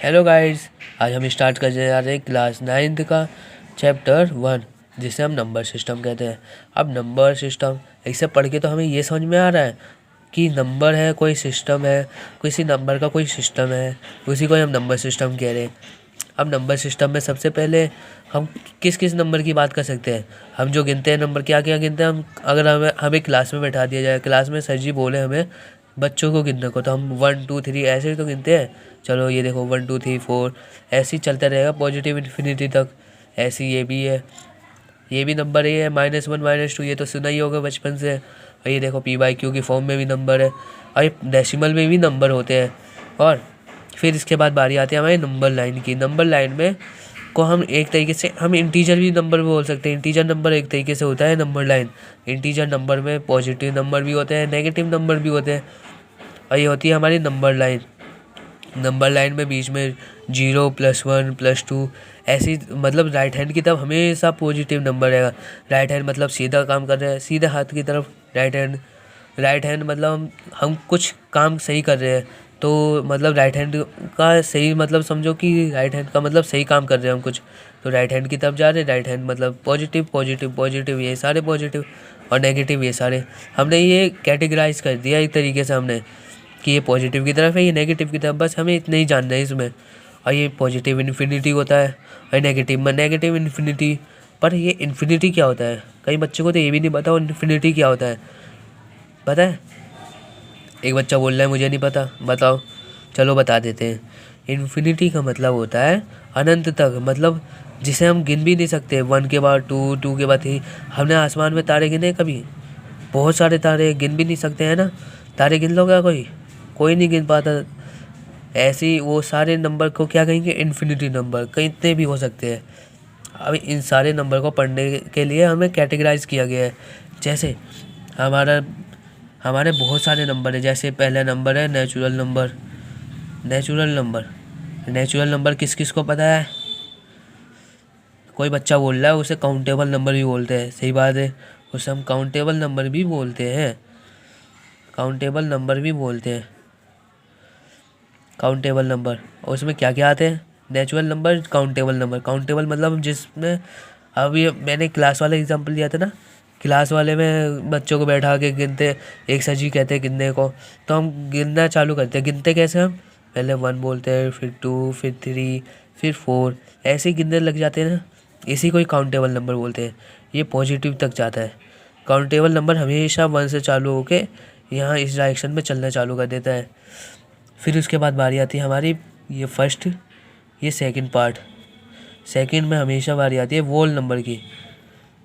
Hello guys, आज हम start करने जा रहे हैं क्लास 9th का चैप्टर 1 जिसे हम नंबर सिस्टम कहते हैं। अब नंबर सिस्टम ऐसे पढ़ के तो हमें ये समझ में आ रहा है कि नंबर है, कोई सिस्टम है, किसी नंबर का कोई सिस्टम है, उसी को हम नंबर सिस्टम कह रहे हैं। अब नंबर सिस्टम में सबसे पहले हम किस किस नंबर की बात कर सकते हैं। हम जो गिनते हैं नंबर क्या क्या गिनते हैं हम। अगर हमें क्लास में बैठा दिया जाए, क्लास में सर जी बोले हमें बच्चों को गिनने को, तो हम 1 2 3 ऐसे ही तो गिनते हैं। चलो ये देखो 1 2 3 4 ऐसे ही चलता रहेगा पॉजिटिव इन्फिनिटी तक। ऐसे ये भी है, ये भी नंबर ही है, -1 -2 ये तो सुना ही होगा बचपन से। और ये देखो p/q की फॉर्म में भी नंबर है, और ये डेसिमल में भी नंबर होते हैं। और फिर इसके बाद बारी आती है हमारी नंबर लाइन की। नंबर लाइन में को हम एक तरीके से हम इंटीजर भी नंबर बोल सकते हैं। इंटीजर नंबर एक तरीके से होता है नंबर लाइन। इंटीजर नंबर में पॉजिटिव नंबर भी होते हैं, नेगेटिव नंबर भी होते हैं, और ये होती है हमारी नंबर लाइन। नंबर लाइन में बीच में 0 +1 +2 ऐसी, मतलब राइट हैंड की तरफ हमेशा पॉजिटिव नंबर रहेगा। राइट हैंड मतलब सीधा काम कर रहे हैं, सीधे हाथ की तरफ राइट हैंड। राइट हैंड मतलब हम कुछ काम सही कर रहे हैं, तो मतलब राइट हैंड का सही मतलब समझो कि राइट हैंड का मतलब सही काम कर रहे हैं हम कुछ, तो राइट हैंड की तरफ जा रहे हैं। राइट हैंड मतलब पॉजिटिव पॉजिटिव पॉजिटिव ये सारे पॉजिटिव, और नेगेटिव ये सारे। हमने ये कैटेगराइज कर दिया एक तरीके से हमने कि ये पॉजिटिव की तरफ है, ये नेगेटिव की तरफ, बस हमें इतना ही जानना है इसमें। और ये पॉजिटिव इन्फिनिटी होता है और नेगेटिव में नेगेटिव इन्फिनिटी। पर ये इन्फिनिटी क्या होता है, कई बच्चों को तो ये भी नहीं पता इन्फिनिटी क्या होता है। पता है? एक बच्चा बोल रहा है मुझे नहीं पता, बताओ। चलो बता देते हैं। इन्फिनिटी का मतलब होता है अनंत तक, मतलब जिसे हम गिन भी नहीं सकते। 1 के बाद 2, 2 के बाद 3। हमने आसमान में तारे गिने कभी? बहुत सारे तारे, गिन भी नहीं सकते हैं ना। तारे गिन लो क्या कोई नहीं गिन पाता। ऐसे ही वो सारे नंबर को क्या कहेंगे, इन्फिनिटी नंबर। कितने भी हो सकते हैं। अब इन सारे नंबर को पढ़ने के लिए हमें कैटेगराइज किया गया है। जैसे हमारे बहुत सारे नंबर है। जैसे पहला नंबर है नेचुरल नंबर। नेचुरल नंबर किस किस को पता है? कोई बच्चा बोल रहा है उसे काउंटेबल नंबर भी बोलते हैं। सही बात है, उसे हम काउंटेबल नंबर भी बोलते हैं। काउंटेबल नंबर और उसमें क्या क्या आते हैं? Natural number, countable number. Countable मतलब जिसमें, अभी मैंने क्लास वाला एग्जांपल दिया था ना, क्लास वाले में बच्चों को बैठा के गिनते, एक सर जी कहते हैं गिनने को, तो हम गिनना चालू करते हैं। गिनते कैसे हम? पहले 1 बोलते हैं, फिर 2, फिर 3, फिर 4, ऐसे ही गिनने लग जाते हैं ना। इसी को ही काउंटेबल नंबर बोलते हैं। ये पॉजिटिव तक जाता है। काउंटेबल नंबर हमेशा 1 से चालू होके यहाँ इस डायरेक्शन में चलना चालू कर देता है। फिर उसके बाद बारी आती है हमारी ये फर्स्ट, ये सेकंड पार्ट। सेकंड में हमेशा बारी आती है वोल नंबर की।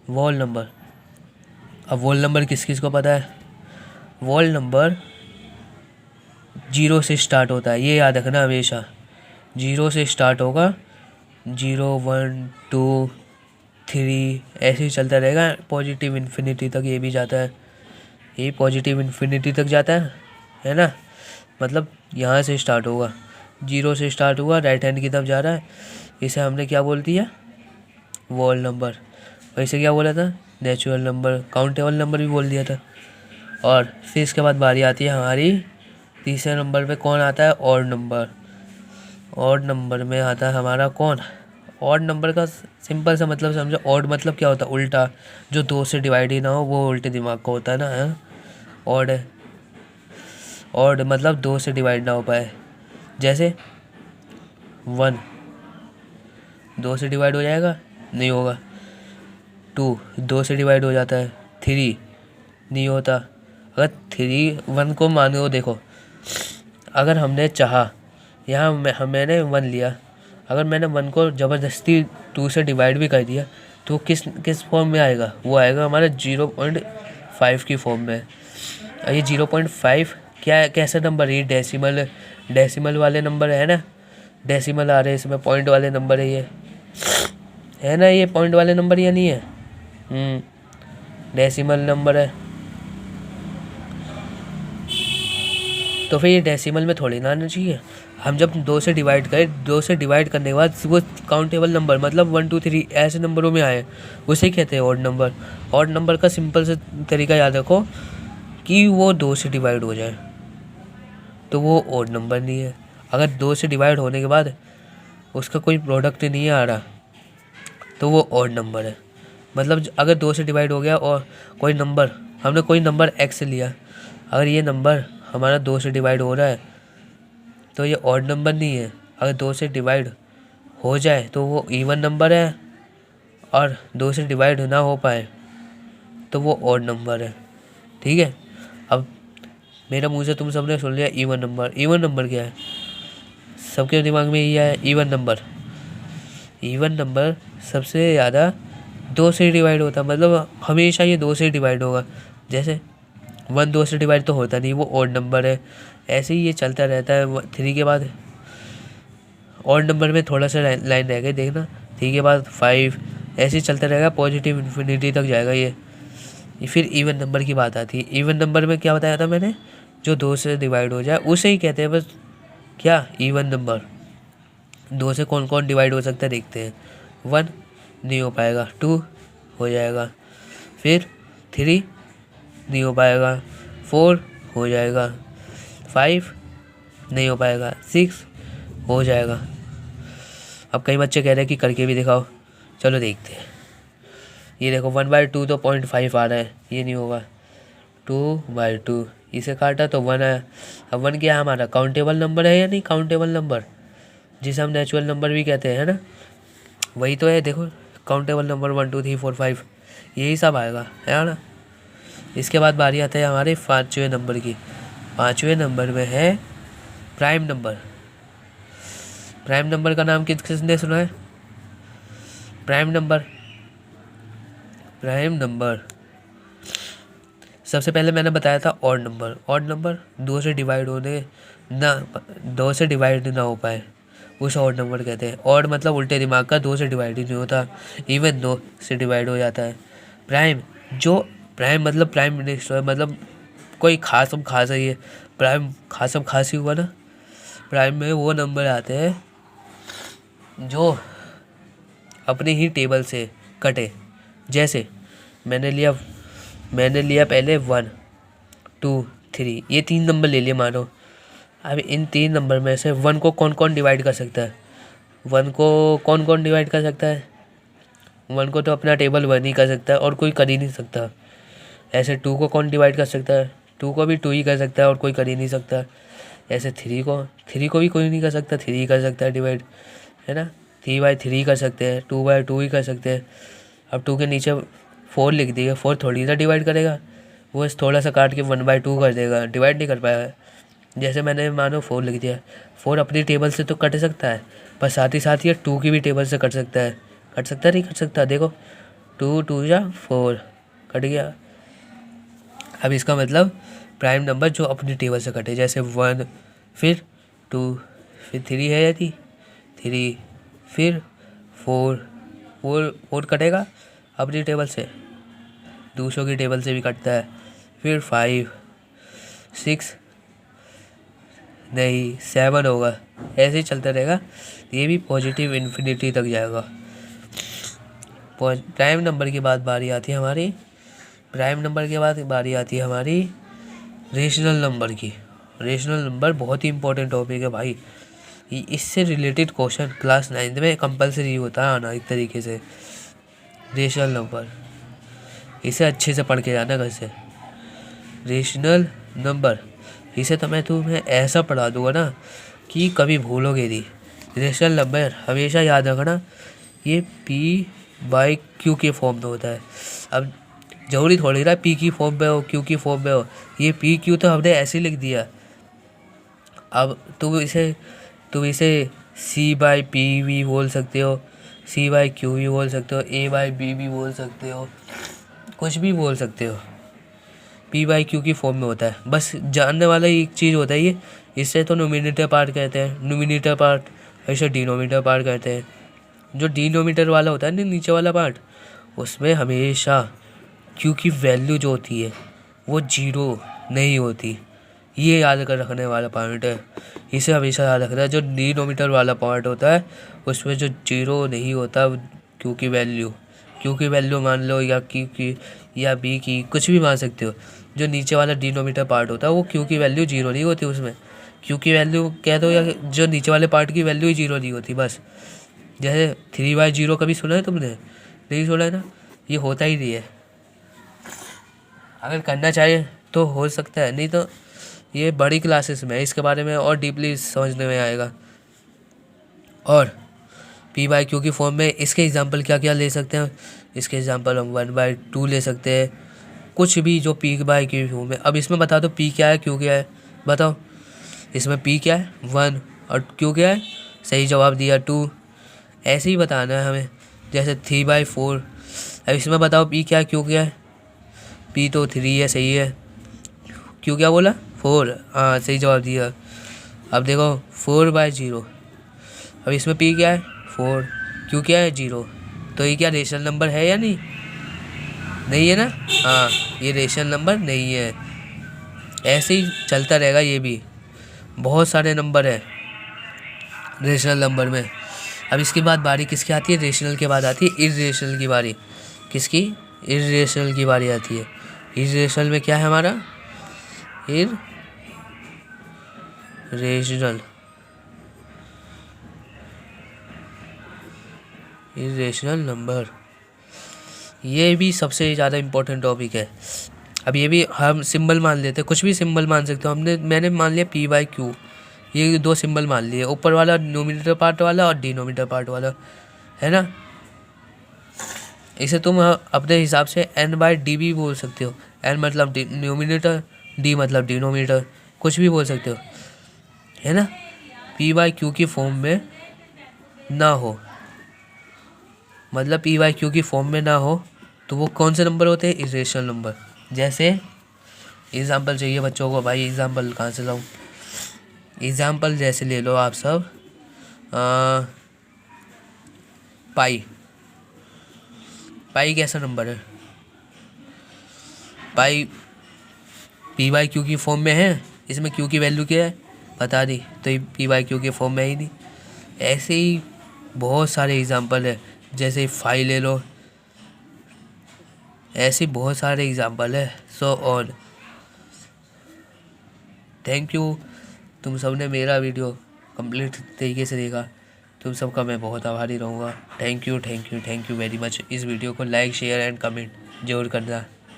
वोल नंबर। अब वोल नंबर किस किस को पता है? वोल नंबर 0 से स्टार्ट होता है, ये याद रखना हमेशा। 0 से स्टार्ट होगा, 0 1 2 3 ऐसे ही चलता रहेगा पॉजिटिव इन्फिनिटी तक। ये भी जाता है, ये पॉजिटिव इन्फिनिटी तक जाता है ना। मतलब यहाँ से स्टार्ट होगा, 0 से स्टार्ट हुआ, राइट हैंड की तरफ जा रहा है। इसे हमने क्या बोल दिया? वोल नंबर। वैसे क्या बोला था? Natural number. काउंटेबल नंबर भी बोल दिया था। और फिर इसके बाद बारी आती है हमारी तीसरे नंबर पे। कौन आता है? Odd number. ऑड नंबर में आता है हमारा कौन? ऑड नंबर का सिंपल सा मतलब समझो। ऑड मतलब क्या होता है? उल्टा, जो 2 से डिवाइड ही ना हो, वो उल्टे दिमाग का होता है ना। ऑड है, ऑड मतलब 2 से डिवाइड ना हो पाए। जैसे 1 2 से डिवाइड हो जाएगा? नहीं होगा। 2 2 से डिवाइड हो जाता है। 3 नहीं होता। अगर 3 1 को मानो, देखो अगर हमने चाहा, यहाँ मैंने 1 लिया, अगर मैंने 1 को ज़बरदस्ती 2 से डिवाइड भी कर दिया, तो किस फॉर्म में आएगा? वो आएगा हमारा 0.5 की फॉर्म में। ये 0.5 क्या है, कैसा नंबर है? ये डेसिमल वाले नंबर है ना। डेसिमल आ रहे हैं इसमें, पॉइंट वाले नंबर है ये, है ना। ये पॉइंट वाले नंबर या नहीं है? डेसिमल नंबर है। तो फिर ये डेसिमल में थोड़ी ना आना चाहिए। हम जब 2 से डिवाइड करें, 2 से डिवाइड करने के बाद वो काउंटेबल नंबर, मतलब 1 2 3 ऐसे नंबरों में आए, उसे कहते हैं ऑड नंबर। ऑड नंबर का सिंपल से तरीका याद रखो कि वो 2 से डिवाइड हो जाए, तो वो ऑड नंबर नहीं है। अगर 2 से डिवाइड होने के बाद उसका कोई प्रोडक्ट नहीं आ रहा तो वो ऑड नंबर है। मतलब अगर 2 से डिवाइड हो गया और कोई नंबर, हमने कोई नंबर x लिया, अगर ये नंबर हमारा 2 से डिवाइड हो रहा है तो ये ऑड नंबर नहीं है। अगर 2 से डिवाइड हो जाए तो वो इवन नंबर है, और 2 से डिवाइड ना हो पाए तो वो ऑड नंबर है। ठीक है, अब मेरा मुँह से तुम सबने सुन लिया इवन नंबर। इवन नंबर क्या है? सबके दिमाग में ये है इवन नंबर। इवन नंबर सबसे ज़्यादा 2 से डिवाइड होता है, मतलब हमेशा ये 2 से डिवाइड होगा। जैसे 1 2 से डिवाइड तो होता नहीं, वो ऑड नंबर है। ऐसे ही ये चलता रहता है। 3 के बाद ऑड नंबर में थोड़ा सा लाइन रह गई, देखना। 3 के बाद 5, ऐसे ही चलता रहेगा, पॉजिटिव इन्फिनिटी तक जाएगा ये। फिर इवन नंबर की बात आती है। इवन नंबर में क्या बताया था मैंने? जो 2 से डिवाइड हो जाए उसे ही कहते हैं बस क्या, इवन नंबर। 2 से कौन कौन डिवाइड हो सकता है देखते हैं। 1 नहीं हो पाएगा, 2 हो जाएगा, फिर 3 नहीं हो पाएगा, 4 हो जाएगा, 5 नहीं हो पाएगा, 6 हो जाएगा। अब कई बच्चे कह रहे हैं कि करके भी दिखाओ, चलो देखते हैं। ये देखो 1/2 तो 0.5 आ रहा है, ये नहीं होगा। 2/2 इसे काटा तो 1 आया। अब 1 क्या है हमारा? काउंटेबल नंबर है या नहीं? काउंटेबल नंबर जिसे हम नेचुरल नंबर भी कहते हैं ना, वही तो है। देखो काउंटेबल नंबर 1 2 3 4 5 यही सब आएगा, है ना। इसके बाद बारी आता है हमारे 5वें नंबर की। 5वें नंबर में है प्राइम नंबर। प्राइम नंबर का नाम किसने सुना है? Prime number. प्राइम नंबर सबसे पहले मैंने बताया था ऑड नंबर। ऑड नंबर 2 से डिवाइड ना हो पाए उसे ऑड नंबर कहते हैं। ऑड मतलब उल्टे दिमाग का, 2 से डिवाइड ही नहीं होता, इवन 2 से डिवाइड हो जाता है। प्राइम मतलब प्राइम मिनिस्टर, मतलब कोई खासम खास है ये। प्राइम खासम खास ही हुआ ना। प्राइम में वो नंबर आते हैं जो अपने ही टेबल से कटे। जैसे मैंने लिया पहले 1 2 3, ये 3 नंबर ले लिए मानो। अब इन 3 नंबर में से 1 को कौन कौन डिवाइड कर सकता है? 1 को कौन कौन डिवाइड कर सकता है? 1 को तो अपना टेबल 1 ही कर सकता है और कोई कर ही नहीं सकता। ऐसे 2 को कौन डिवाइड कर सकता है? 2 को भी 2 ही कर सकता है और कोई कर ही नहीं सकता। ऐसे 3 को भी कोई नहीं कर सकता, 3 ही कर सकता है डिवाइड, है ना। 3/3 कर सकते हैं, 2/2 ही कर सकते हैं। अब 2 के नीचे 4 लिख दिया, 4 थोड़ी ना डिवाइड करेगा, वो थोड़ा सा काट के 1/2 कर देगा, डिवाइड नहीं कर पाएगा। जैसे मैंने मानो 4 लिख दिया, 4 अपनी टेबल से तो कट सकता है, पर साथ ही साथ ये 2 की भी टेबल से कट सकता है। कट सकता है नहीं कट सकता? देखो 2 2 या 4 कट गया। अब इसका मतलब प्राइम नंबर जो अपनी टेबल से कटे, जैसे 1 फिर 2 फिर 3 है यदि 3 फिर 4 कटेगा अपनी टेबल से, दूसरों की टेबल से भी कटता है। फिर 5 6 नहीं 7 होगा, ऐसे ही चलता रहेगा। ये भी पॉजिटिव इन्फिनिटी तक जाएगा। प्राइम नंबर के बाद बारी आती है हमारी रेशनल नंबर की। रेशनल नंबर बहुत ही इंपॉर्टेंट टॉपिक है भाई। इससे रिलेटेड क्वेश्चन क्लास 9 में कंपलसरी होता है आना एक तरीके से। रेशनल नंबर इसे अच्छे से पढ़ के जाना घर से। रेशनल नंबर इसे तो मैं तुम्हें ऐसा पढ़ा दूंगा ना कि कभी भूलोगे नहीं। रेशनल नंबर हमेशा याद रखना, ये P/Q के फॉर्म में होता है। अब जरूरी थोड़ी ना P की फॉर्म में हो, Q की फॉर्म में हो। ये PQ तो हमने ऐसे लिख दिया। अब तुम इसे C/P भी बोल सकते हो, C/Q भी बोल सकते हो, A/B भी बोल सकते हो, कुछ भी बोल सकते हो। P/Q की फॉर्म में होता है। बस जानने वाला एक चीज़ होता है ये, इससे तो नोमिनेटर पार्ट कहते हैं, नोमिनेटर पार्ट, ऐसे डिनोमिनेटर पार्ट कहते हैं। जो डिनोमिनेटर वाला होता है ना नीचे वाला पार्ट, उसमें हमेशा Q की वैल्यू जो होती है वो 0 नहीं होती। ये याद कर रखने वाला पॉइंट है, इसे हमेशा याद रखना है। जो डिनोमिनेटर वाला पार्ट होता है उसमें जो 0 नहीं होता Q की वैल्यू मान लो, या Q की या B की, कुछ भी मान सकते हो। जो नीचे वाला डिनोमिनेटर पार्ट होता है वो Q की वैल्यू 0 नहीं होती उसमें। क्यू की वैल्यू कह दो या जो नीचे वाले पार्ट की वैल्यू ही 0 दी होती बस। जैसे 3/0 कभी सुना है तुमने? नहीं सुना है ना, ये होता ही नहीं है। अगर करना चाहिए तो हो सकता है, नहीं तो ये बड़ी क्लासेस में इसके बारे में और डीपली समझने में आएगा। और p/q की फॉर्म में इसके एग्जांपल क्या क्या ले सकते हैं? इसके एग्जांपल हम 1/2 ले सकते हैं, कुछ भी जो p/q की फॉर्म में। अब इसमें बता दो p क्या है q क्या है, बताओ। इसमें p क्या है 1 और q क्या है, सही जवाब दिया 2। ऐसे ही बताना है हमें, जैसे 3/4। अब इसमें बताओ p क्या है q क्या है। p तो 3 है, सही है। q क्या बोला 4, हाँ सही जवाब दिया। अब देखो 4/0। अब इसमें p क्या है 4, q क्या है 0। तो ये क्या रेशनल नंबर है या नहीं? नहीं है ना, हाँ ये रेशनल नंबर नहीं है। ऐसे ही चलता रहेगा, ये भी बहुत सारे नंबर है रेशनल नंबर में। अब इसके बाद बारी किसकी आती है? रेशनल के बाद आती है इर्रेशनल की बारी। किसकी? इर्रेशनल की बारी आती है। इर्रेशनल में क्या है हमारा? इर्रेशनल नंबर, ये भी सबसे ज़्यादा इम्पोर्टेंट टॉपिक है। अब ये भी हम सिंबल मान लेते हैं, कुछ भी सिंबल मान सकते हो। मैंने मान लिया p/q, ये 2 सिंबल मान लिए, ऊपर वाला न्यूमरेटर पार्ट वाला और डिनोमिनेटर पार्ट वाला, है ना। इसे तुम अपने हिसाब से n/d भी बोल सकते हो। n मतलब न्यूमरेटर, d मतलब डिनोमिनेटर, कुछ भी बोल सकते हो, है ना। p/q की फॉर्म में ना हो, मतलब p/q की फॉर्म में ना हो तो वो कौन से नंबर होते हैं? Irrational number. जैसे एग्ज़ाम्पल चाहिए बच्चों को, भाई एग्ज़ाम्पल कहाँ से लाऊं? एग्ज़ाम्पल जैसे ले लो आप सब, पाई कैसा नंबर है? पाई p/q की फॉर्म में है, इसमें q की वैल्यू क्या है बता दी, तो ये p/q की फॉर्म में ही नहीं। ऐसे ही बहुत सारे एग्ज़ाम्पल है, जैसे फाई ले लो, ऐसे बहुत सारे एग्ज़ाम्पल है, सो ऑन। थैंक यू, तुम सब ने मेरा वीडियो कंप्लीट तरीके से देखा, तुम सबका मैं बहुत आभारी रहूँगा। Thank you very much. इस वीडियो को लाइक शेयर एंड कमेंट जरूर करना।